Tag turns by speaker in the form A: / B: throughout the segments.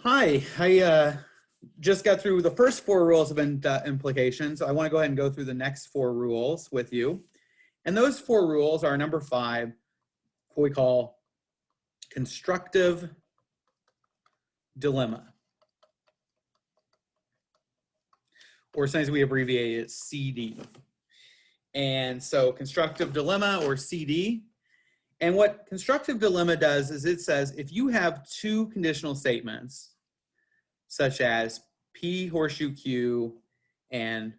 A: Hi, I just got through the first four rules of implication, so I want to go ahead and go through the next four rules with you. And those four rules are number 5, what we call constructive dilemma. Or sometimes we abbreviate it CD. And so constructive dilemma, or CD. And what constructive dilemma does is it says if you have two conditional statements, such as P horseshoe Q and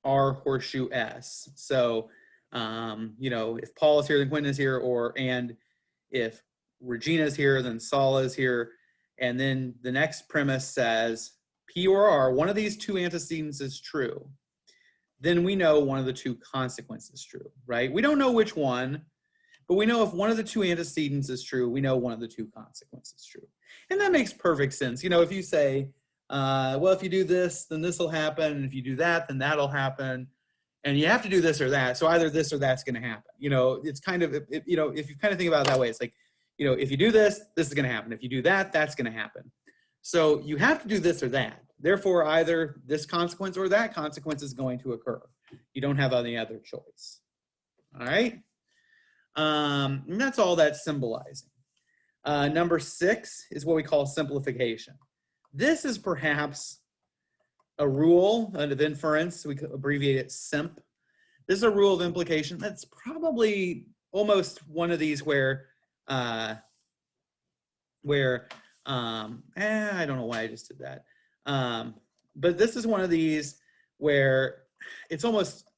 A: R horseshoe S. So, if Paul is here, then Quentin is here, and if Regina is here, then Sala is here. And then the next premise says P or R, one of these two antecedents is true. Then we know one of the two consequences is true, right? We don't know which one, but we know if one of the two antecedents is true, we know one of the two consequences is true. And that makes perfect sense. If you say, well, if you do this, then this will happen. And if you do that, then that'll happen. And you have to do this or that. So either this or that's going to happen. It's kind of, if you kind of think about it that way, it's like, if you do this, this is going to happen. If you do that, that's going to happen. So you have to do this or that. Therefore, either this consequence or that consequence is going to occur. You don't have any other choice. All right. And that's all that's symbolizing. Number 6 is what we call simplification. This is perhaps a rule of inference. We could abbreviate it SIMP. This is a rule of implication. That's probably almost one of these where I don't know why I just did that. But this is one of these where it's almost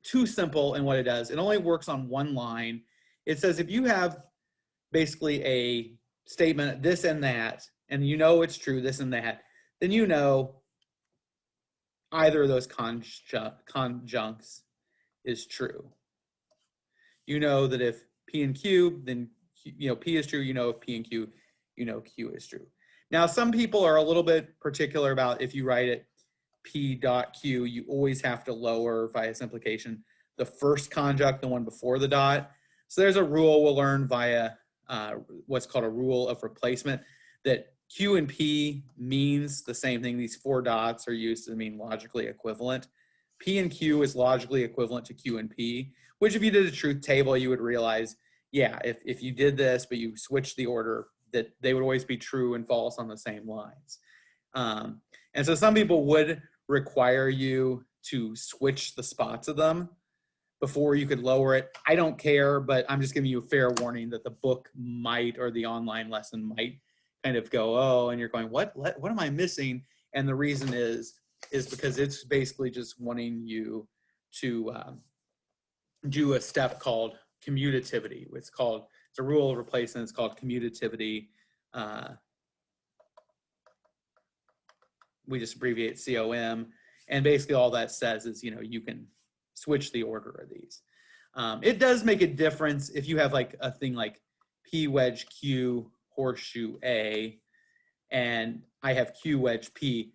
A: too simple in what it does. It only works on one line. It says if you have basically a statement, this and that, and it's true, this and that, then either of those conjuncts is true. That if P and Q, then P is true, if P and Q, Q is true. Now, some people are a little bit particular about if you write it P dot Q, you always have to lower via simplification the first conjunct, the one before the dot. So there's a rule we'll learn via what's called a rule of replacement, that Q and P means the same thing. These 4 dots are used to mean logically equivalent. P and Q is logically equivalent to Q and P, which if you did a truth table, you would realize, yeah, if you did this, but you switched the order, that they would always be true and false on the same lines. And so some people would require you to switch the spots of them before you could lower it. I don't care, but I'm just giving you a fair warning that the book might, or the online lesson might kind of go, oh, and you're going, what am I missing? And the reason is because it's basically just wanting you to do a step called commutativity. It's a rule of replacement. It's called commutativity. We just abbreviate COM. And basically all that says is, you can switch the order of these. It does make a difference if you have like a thing like P wedge Q horseshoe A, and I have Q wedge P.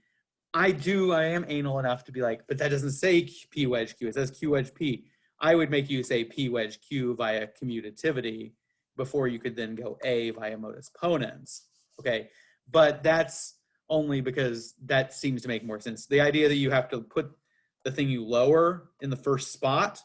A: I am anal enough to be like, but that doesn't say P wedge Q, it says Q wedge P. I would make you say P wedge Q via commutativity before you could then go A via modus ponens, okay? But that's only because that seems to make more sense. The idea that you have to put the thing you lower in the first spot,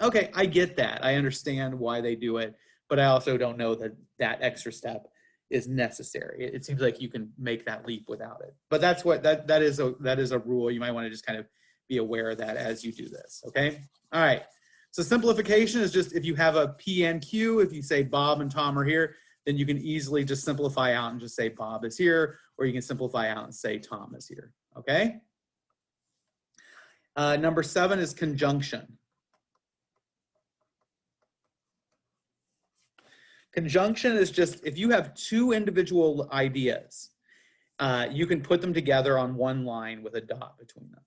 A: okay, I get that. I understand why they do it, but I also don't know that that extra step is necessary. It seems like you can make that leap without it. But that's what that is a rule. You might want to just kind of be aware of that as you do this, okay? All right. So simplification is just if you have a P and Q, if you say Bob and Tom are here, then you can easily just simplify out and just say Bob is here, or you can simplify out and say Tom is here, okay? Number 7 is conjunction. Conjunction is just if you have two individual ideas, you can put them together on one line with a dot between them.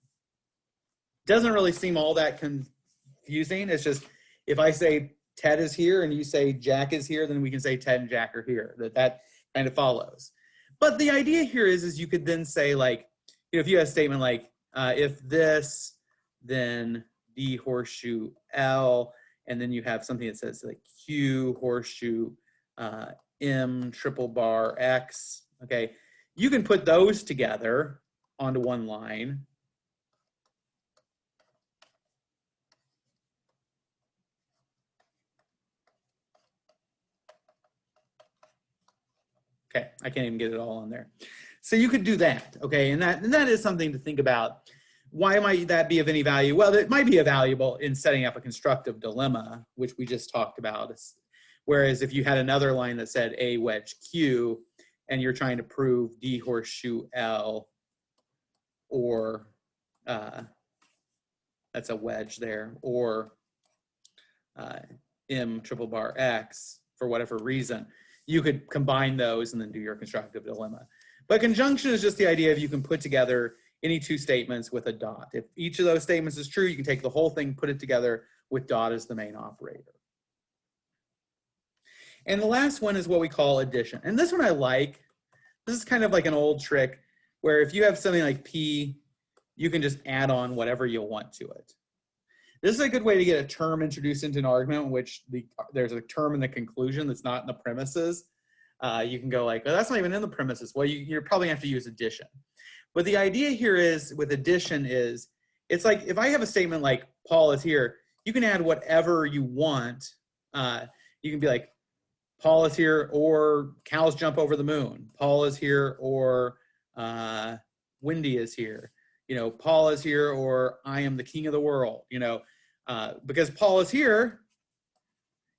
A: Doesn't really seem all that confusing. It's just if I say Ted is here and you say Jack is here, then we can say Ted and Jack are here. That kind of follows. But the idea here is you could then say, like, if you have a statement like if this, then D horseshoe L, and then you have something that says like Q horseshoe M triple bar X, okay? you can put those together onto one line. Okay, I can't even get it all on there. So you could do that, okay? And that is something to think about. Why might that be of any value? Well, it might be valuable in setting up a constructive dilemma, which we just talked about. Whereas if you had another line that said A wedge Q, and you're trying to prove D horseshoe L, or that's a wedge there, or M triple bar X, for whatever reason, you could combine those and then do your constructive dilemma. But conjunction is just the idea of you can put together any two statements with a dot. If each of those statements is true, you can take the whole thing, put it together with dot as the main operator. And the last one is what we call addition. And this one I like. This is kind of like an old trick where if you have something like P, you can just add on whatever you want to it. This is a good way to get a term introduced into an argument in which there's a term in the conclusion that's not in the premises. You can go like, oh, that's not even in the premises. Well, you're probably gonna have to use addition. But the idea here is with addition is, it's like if I have a statement like Paul is here, you can add whatever you want. You can be like, Paul is here, or cows jump over the moon. Paul is here, or Wendy is here. You know, Paul is here, or I am the king of the world. You know, because Paul is here,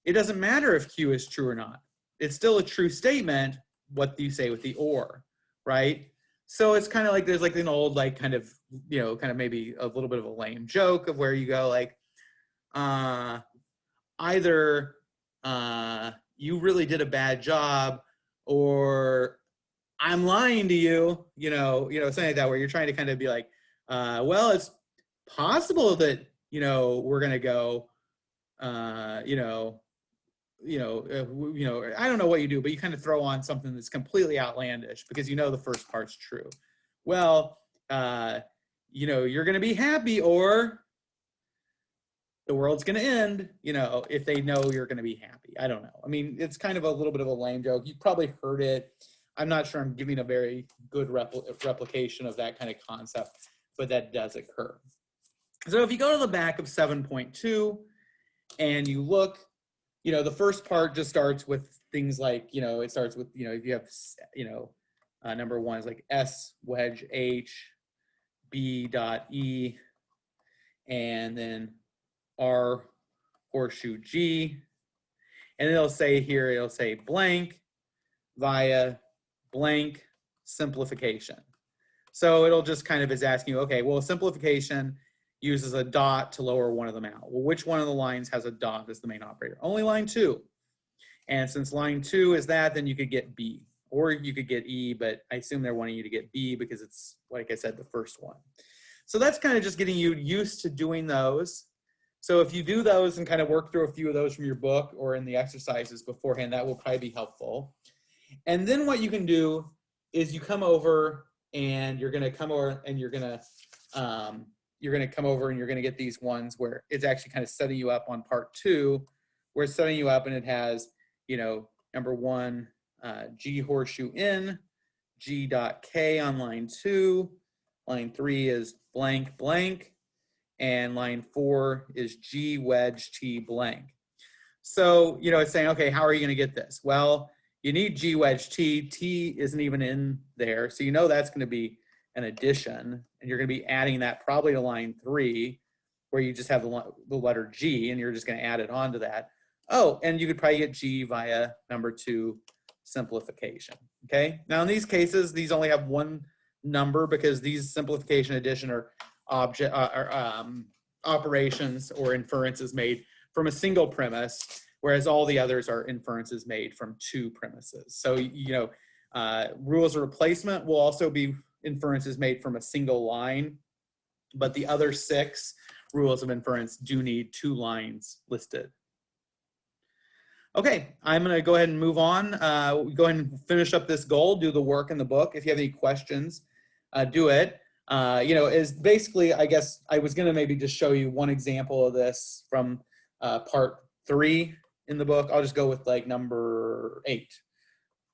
A: it doesn't matter if Q is true or not. It's still a true statement, what you say with the or, right? So it's kind of like, there's like an old, like kind of, you know, kind of maybe a little bit of a lame joke of where you go like, either you really did a bad job, or I'm lying to you, you know, something like that, where you're trying to kind of be like, well, it's possible that, you know, we're going to go, I don't know what you do, but you kind of throw on something that's completely outlandish because you know the first part's true. Well, you know, you're going to be happy, or the world's going to end, you know, if they know you're going to be happy. I don't know. I mean, it's kind of a little bit of a lame joke. You probably heard it. I'm not sure I'm giving a very good replication of that kind of concept, but that does occur. So if you go to the back of 7.2 and you look, you know, the first part just starts with things like, you know, it starts with, you know, if you have, you know, number one is like S wedge H, B dot E, and then R horseshoe G. And it'll say here, it'll say blank via blank simplification. So it'll just kind of is asking you, okay, well, simplification uses a dot to lower one of them out. Well, which one of the lines has a dot as the main operator? Only line 2. And since line 2 is that, then you could get B, or you could get E, but I assume they're wanting you to get B because it's, like I said, the first one. So that's kind of just getting you used to doing those. So if you do those and kind of work through a few of those from your book or in the exercises beforehand, that will probably be helpful. And then what you can do is you come over and you're going to come over and you're going to come over and you're going to get these ones where it's actually kind of setting you up on part 2, where it's setting you up and it has, you know, number 1, G horseshoe in, G dot K on line 2, line 3 is blank blank, and line 4 is G wedge T blank. So, you know, it's saying, okay, how are you going to get this? Well, you need G wedge T. T isn't even in there. So you know that's going to be an addition. And you're going to be adding that probably to line 3, where you just have the letter G, and you're just going to add it onto that. Oh, and you could probably get G via number 2 simplification. Okay. Now in these cases, these only have one number because these simplification addition are operations or inferences made from a single premise, whereas all the others are inferences made from 2 premises. So, you know, rules of replacement will also be inferences made from a single line, but the other 6 rules of inference do need 2 lines listed. Okay, I'm going to go ahead and move on. Go ahead and finish up this goal, do the work in the book. If you have any questions, do it. You know, is basically, I guess I was going to maybe just show you one example of this from part 3 in the book. I'll just go with like number 8.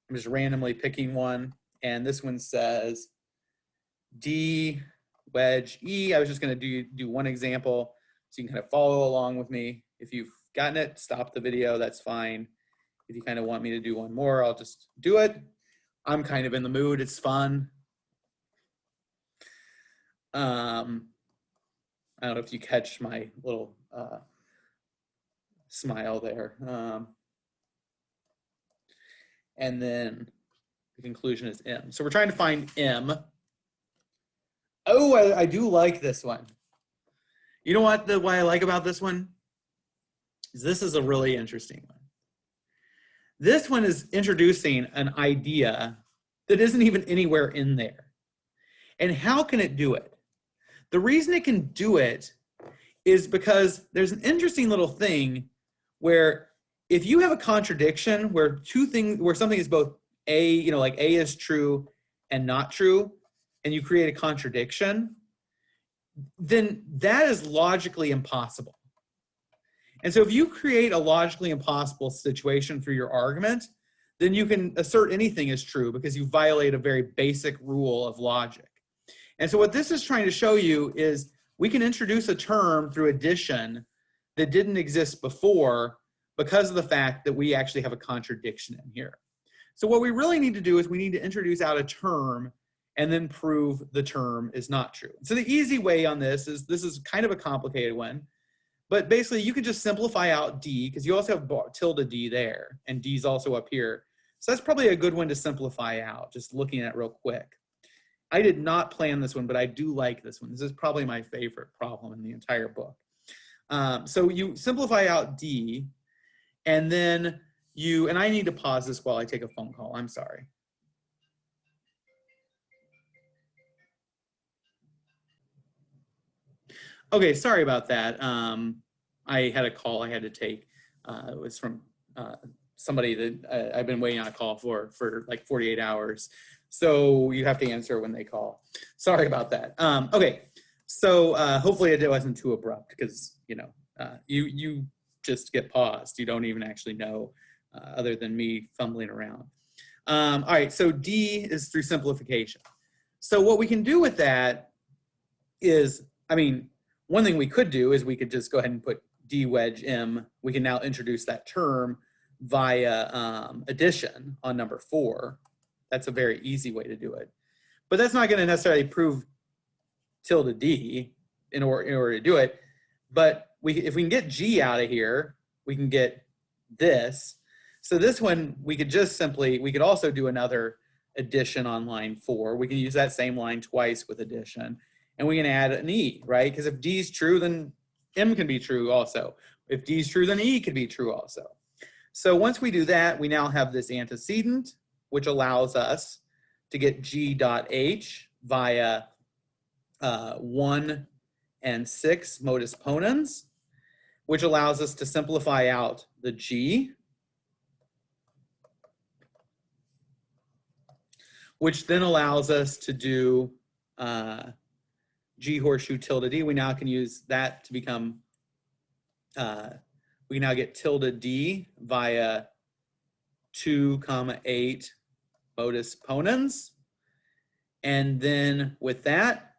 A: I'm just randomly picking one. And this one says D wedge E. I was just going to do one example so you can kind of follow along with me. If you've gotten it, stop the video. That's fine. If you kind of want me to do one more, I'll just do it. I'm kind of in the mood. It's fun. I don't know if you catch my little smile there. And then the conclusion is M. So we're trying to find M. Oh, I do like this one. You know what I like about this one? This is a really interesting one. This one is introducing an idea that isn't even anywhere in there. And how can it do it? The reason it can do it is because there's an interesting little thing where if you have a contradiction where something is both A, like A is true and not true, and you create a contradiction, then that is logically impossible. And so if you create a logically impossible situation for your argument, then you can assert anything is true because you violate a very basic rule of logic. And so what this is trying to show you is we can introduce a term through addition that didn't exist before because of the fact that we actually have a contradiction in here. So what we really need to do is we need to introduce out a term and then prove the term is not true. So the easy way on this is kind of a complicated one, but basically you can just simplify out D because you also have tilde D there and D's also up here. So that's probably a good one to simplify out, just looking at it real quick. I did not plan this one, but I do like this one. This is probably my favorite problem in the entire book. So you simplify out D, and then and I need to pause this while I take a phone call. I'm sorry. Okay, sorry about that. I had a call I had to take. It was from somebody that I've been waiting on a call for like 48 hours. So you have to answer when they call. Sorry about that. Okay, so hopefully it wasn't too abrupt because you just get paused. You don't even actually know other than me fumbling around. All right, so D is through simplification. So what we can do with that is, one thing we could do is we could just go ahead and put D wedge M. We can now introduce that term via addition on number 4. That's a very easy way to do it. But that's not going to necessarily prove tilde D in order to do it. But if we can get G out of here, we can get this. So this one, we could also do another addition on line 4. We can use that same line twice with addition. And we can add an E, right? Because if D is true, then M can be true also. If D is true, then E could be true also. So once we do that, we now have this antecedent, which allows us to get G dot H via 1 and 6 modus ponens, which allows us to simplify out the G, which then allows us to do G horseshoe tilde D. We now can use that to become, we now get tilde D via 2, 8 modus ponens. And then with that,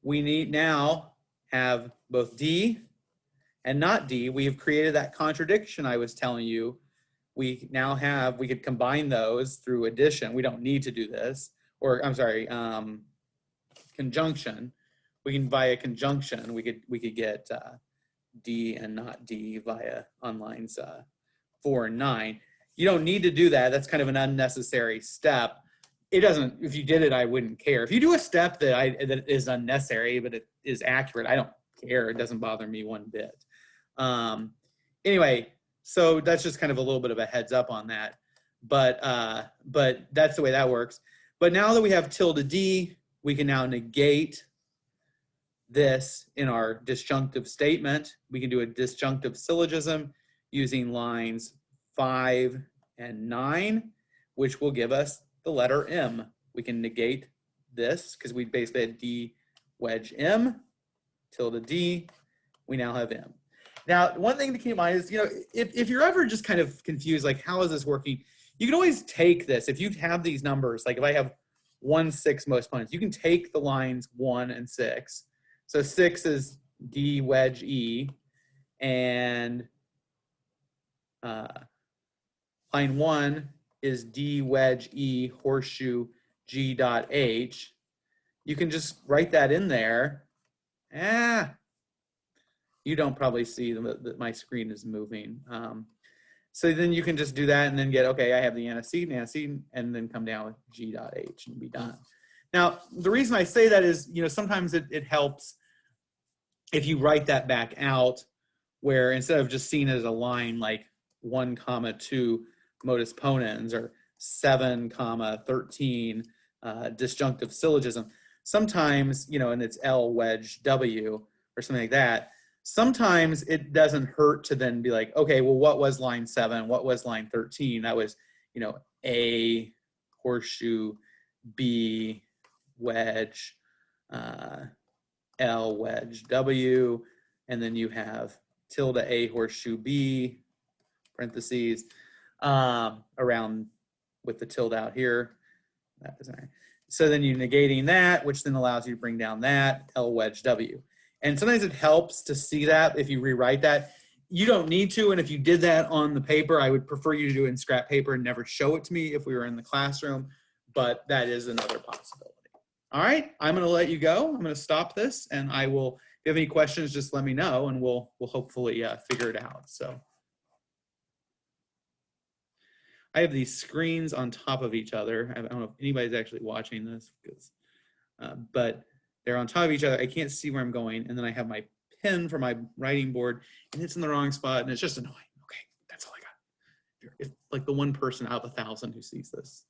A: we now have both D and not D. We have created that contradiction I was telling you. We could combine those through addition. We don't need to do this, or I'm sorry, conjunction. We can via conjunction, we could get D and not D via on lines 4 and 9. You don't need to do that. That's kind of an unnecessary step. It doesn't, if you did it, I wouldn't care. If you do a step that is unnecessary, but it is accurate, I don't care. It doesn't bother me one bit. Anyway, so that's just kind of a little bit of a heads up on that. But that's the way that works. But now that we have tilde D, we can now negate this in our disjunctive statement. We can do a disjunctive syllogism using lines 5 and 9, which will give us the letter M. We can negate this because we basically had D wedge M, tilde D. We now have M. Now, one thing to keep in mind is, if you're ever just kind of confused, like how is this working? You can always take this. If you have these numbers, like if I have 1, 6 most opponents, you can take the lines 1 and 6. So 6 is D wedge E, and line 1 is D wedge E horseshoe G dot H. You can just write that in there. You don't probably see that my screen is moving. So then you can just do that and then get, okay, I have the antecedent, and then come down with G dot H and be done. Now, the reason I say that is, sometimes it helps if you write that back out, where instead of just seeing it as a line like 1, 2 modus ponens, or 7, 13 disjunctive syllogism, sometimes, and it's L wedge W or something like that, sometimes it doesn't hurt to then be like, okay, well, what was line 7? What was line 13? That was, A horseshoe, B wedge, L wedge W, and then you have tilde A horseshoe B, parentheses, around with the tilde out here. That is right. So then you're negating that, which then allows you to bring down that L wedge W. And sometimes it helps to see that if you rewrite that. You don't need to, and if you did that on the paper, I would prefer you to do it in scrap paper and never show it to me if we were in the classroom, but that is another possibility. All right, I'm gonna let you go. I'm gonna stop this, and I will, if you have any questions, just let me know, and we'll hopefully figure it out. So I have these screens on top of each other. I don't know if anybody's actually watching this, because, but they're on top of each other. I can't see where I'm going. And then I have my pen for my writing board, and it's in the wrong spot, and it's just annoying. Okay, that's all I got. It's like the one person out of 1,000 who sees this.